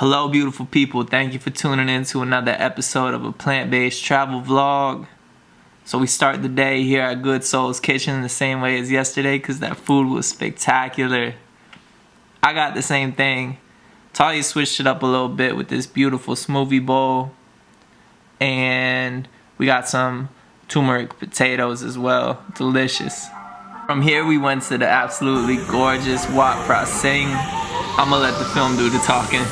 Hello beautiful people, thank you for tuning in to another episode of a plant-based travel vlog. So we start the day here at Good Soul's Kitchen the same way as yesterday because that food was spectacular. I got the same thing. Talia switched it up a little bit with this beautiful smoothie bowl. And we got some turmeric potatoes as well, delicious. From here we went to the absolutely gorgeous Wat Phra Singh. I'm gonna let the film do the talking.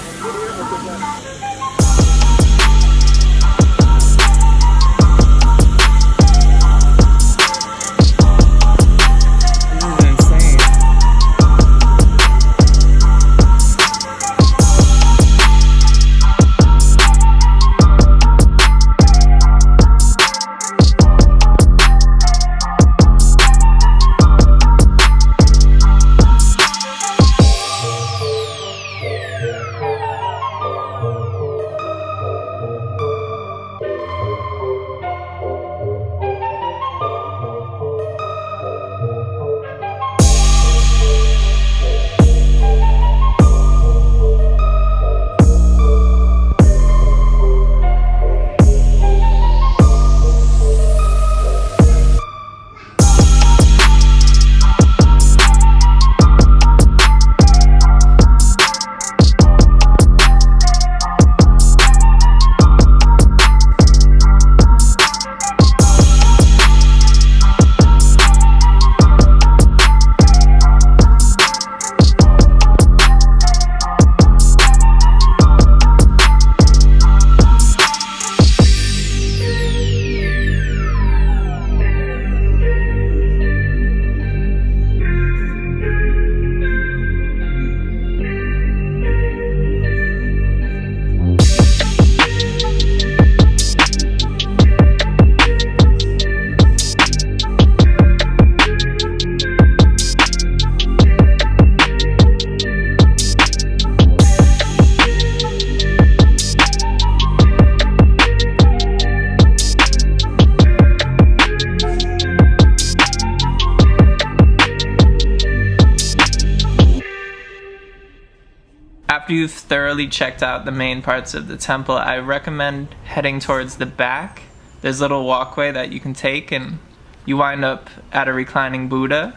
After you've thoroughly checked out the main parts of the temple, I recommend heading towards the back. There's a little walkway that you can take and you wind up at a reclining Buddha.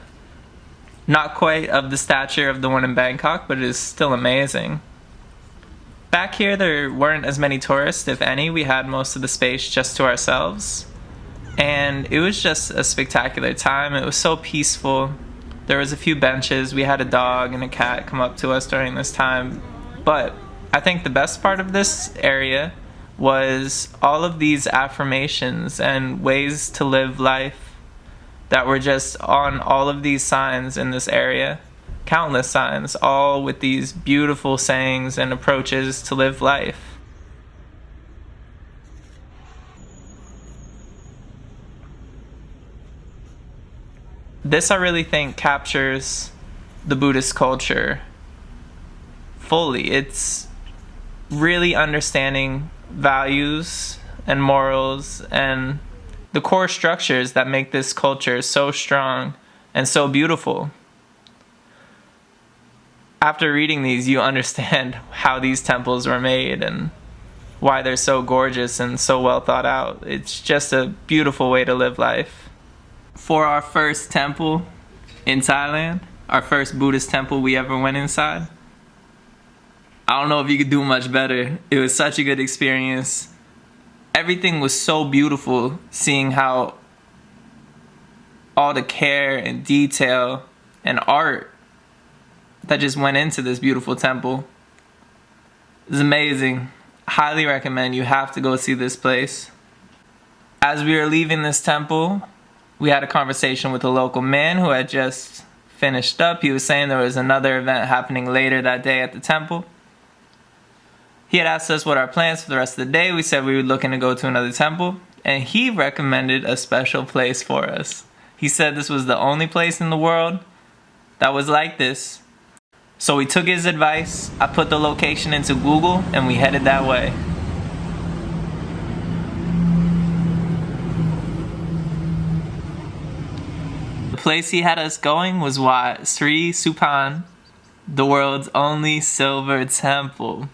Not quite of the stature of the one in Bangkok, but it is still amazing. Back here there weren't as many tourists, if any. We had most of the space just to ourselves. And it was just a spectacular time. It was so peaceful. There was a few benches. We had a dog and a cat come up to us during this time. But I think the best part of this area was all of these affirmations and ways to live life that were just on all of these signs in this area. Countless signs, all with these beautiful sayings and approaches to live life. This I really think captures the Buddhist culture fully. It's really understanding values and morals and the core structures that make this culture so strong and so beautiful. After reading these, you understand how these temples were made and why they're so gorgeous and so well thought out. It's just a beautiful way to live life. For our first temple in Thailand, our first Buddhist temple we ever went inside, I don't know if you could do much better. It was such a good experience. Everything was so beautiful, seeing how all the care and detail and art that just went into this beautiful temple. It was amazing. Highly recommend. You have to go see this place. As we were leaving this temple, we had a conversation with a local man who had just finished up. He was saying there was another event happening later that day at the temple. He had asked us what our plans for the rest of the day. We said we were looking to go to another temple, and he recommended a special place for us. He said this was the only place in the world that was like this. So we took his advice. I put the location into Google, and we headed that way. The place he had us going was Wat Sri Suphan, the world's only silver temple.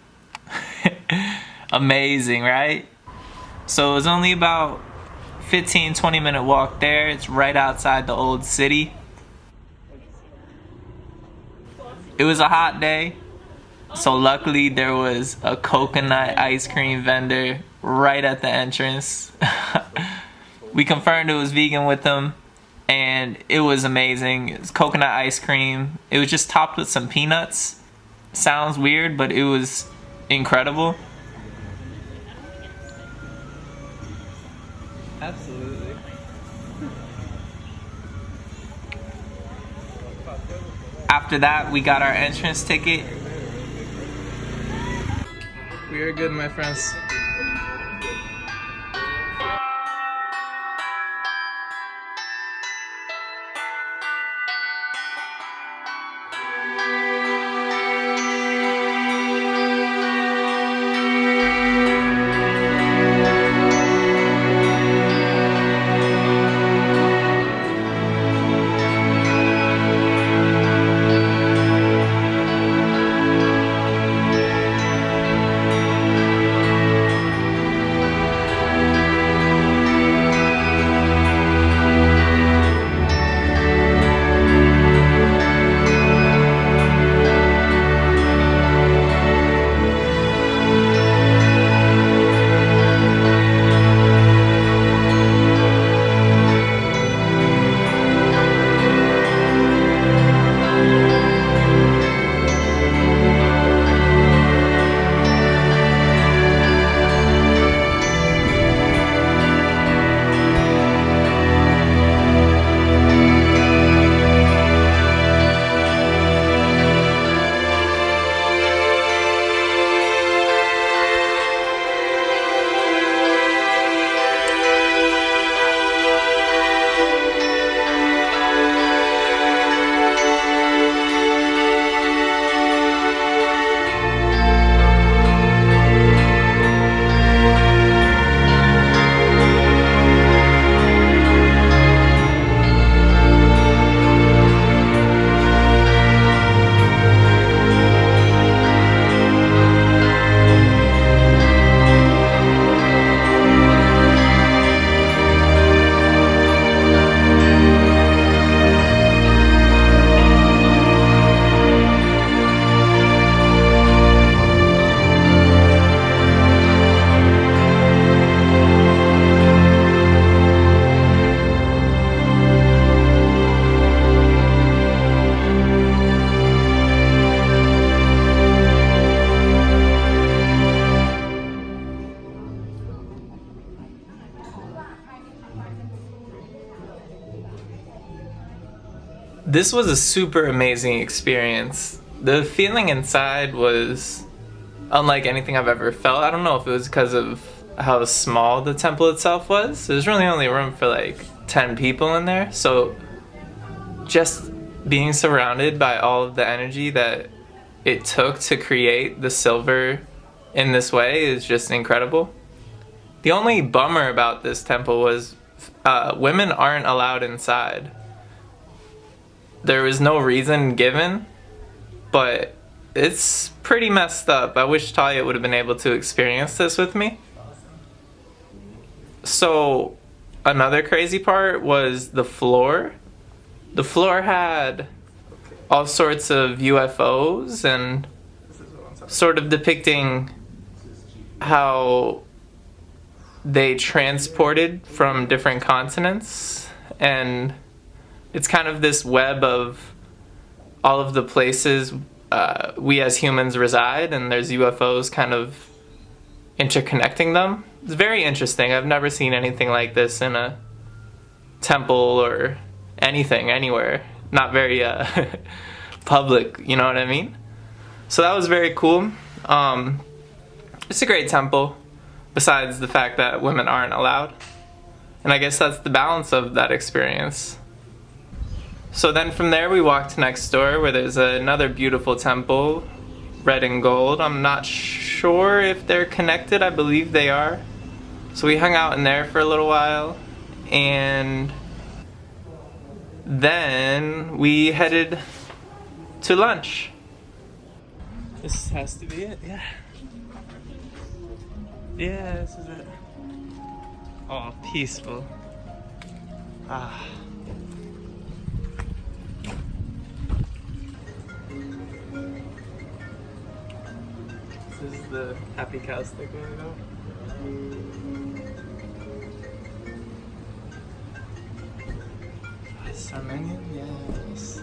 Amazing, right? So it was only about 15-20 minute walk there. It's right outside the old city. It was a hot day, so luckily there was a coconut ice cream vendor right at the entrance. We confirmed it was vegan with them, and it was amazing. It was coconut ice cream. It was just topped with some peanuts. Sounds weird, but it was incredible. Absolutely. After that, we got our entrance ticket. We are good, my friends. This was a super amazing experience. The feeling inside was unlike anything I've ever felt. I don't know if it was because of how small the temple itself was. There's really only room for like 10 people in there. So just being surrounded by all of the energy that it took to create the silver in this way is just incredible. The only bummer about this temple was women aren't allowed inside. There was no reason given, but it's pretty messed up. I wish Talia would have been able to experience this with me. So another crazy part was the floor. The floor had all sorts of UFOs and sort of depicting how they transported from different continents, and it's kind of this web of all of the places we as humans reside, and there's UFOs kind of interconnecting them. It's very interesting. I've never seen anything like this in a temple or anything anywhere. Not very public, you know what I mean? So that was very cool. it's a great temple, besides the fact that women aren't allowed. And I guess that's the balance of that experience. So then from there we walked next door where there's another beautiful temple, red and gold. I'm not sure if they're connected, I believe they are. So we hung out in there for a little while, and then we headed to lunch. This has to be it, yeah. Yeah, this is it. Oh, peaceful. Ah. This is the happy cow stick logo. Some menu? Yes.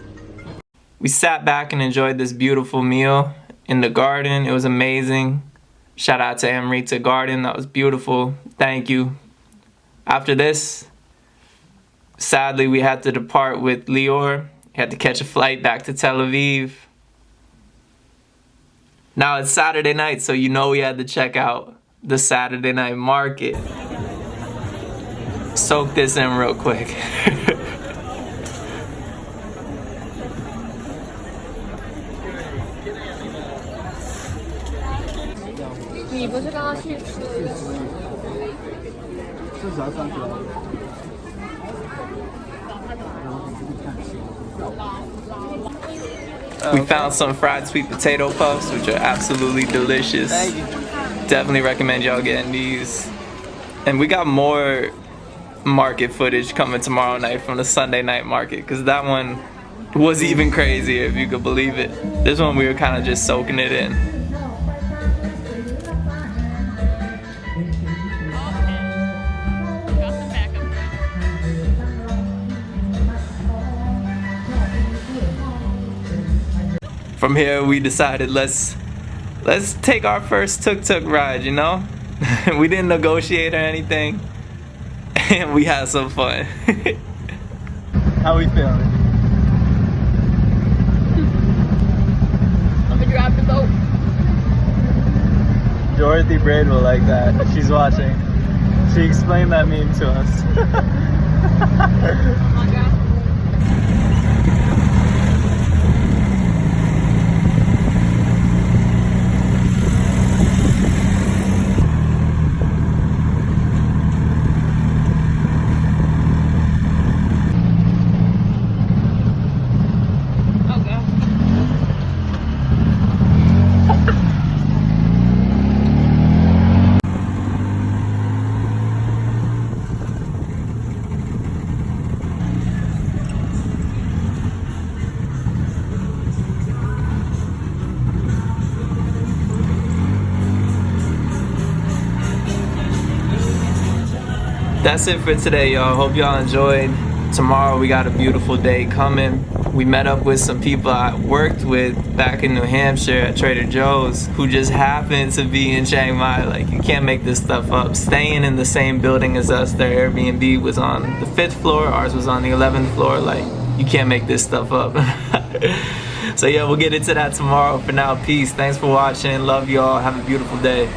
We sat back and enjoyed this beautiful meal in the garden. It was amazing. Shout out to Amrita Garden. That was beautiful. Thank you. After this, sadly, we had to depart with Lior. He had to catch a flight back to Tel Aviv. Now it's Saturday night, so you know we had to check out the Saturday night market. Soak this in real quick. We found some fried sweet potato puffs, which are absolutely delicious. Definitely recommend y'all getting these. And we got more market footage coming tomorrow night from the Sunday night market, because that one was even crazier, if you could believe it. This one we were kind of just soaking it in. From here we decided let's take our first tuk-tuk ride, you know? We didn't negotiate or anything, and we had some fun. How we feeling? I'm gonna drive the boat. Dorothy Braid will like that. She's watching. She explained that meme to us. Oh my god. That's it for today, y'all. Hope y'all enjoyed. Tomorrow we got a beautiful day coming. We met up with some people I worked with back in New Hampshire at Trader Joe's who just happened to be in Chiang Mai. Like, you can't make this stuff up. Staying in the same building as us. Their Airbnb was on the 5th floor. Ours was on the 11th floor. Like, you can't make this stuff up. So yeah, we'll get into that tomorrow. For now, peace. Thanks for watching. Love y'all. Have a beautiful day.